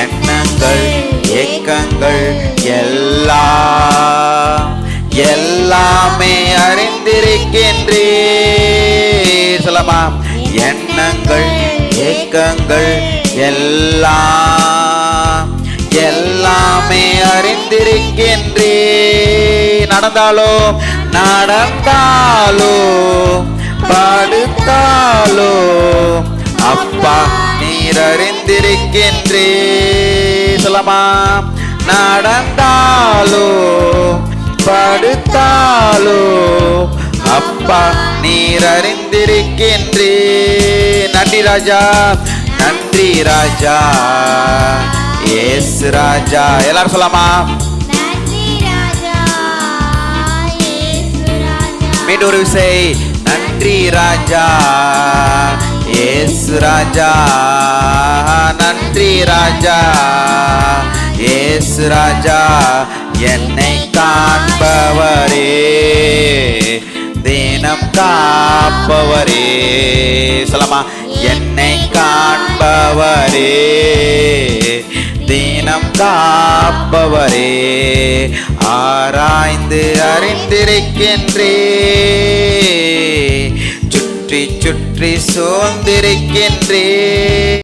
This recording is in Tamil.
எண்ணங்கள் ஏக்கங்கள் எல்லாமே அறிந்திருக்கின்றே. சொல்லமா, எண்ணங்கள் ஏக்கங்கள் எல்லாமே அறிந்திருக்கின்றே. நடந்தாலோ படுத்தாலோ அப்பா நீர் அறிந்திருக்கின்றே. சொல்லமா, நடந்தாலோ படுத்தாலோ அப்பா நீர் அறிந்திருக்கின்றே. நன்றி ராஜா, நன்றி ராஜா, இயேசு ராஜா. எல்லாரும் சொல்லமா, மீண்டும் ஒரு விசை, நன்றி ராஜா, இயேசு ராஜா, நன்றி ராஜா, இயேசு ராஜா. என்னை காண்பவரே, தினம் காப்பவரே. சொல்லமா, என்னை காண்பவரே, தினம் காப்பவரே. ஆராய்ந்து அறிந்திருக்கின்றே, சுற்றி சுற்றி சூழ்ந்திருக்கின்றே.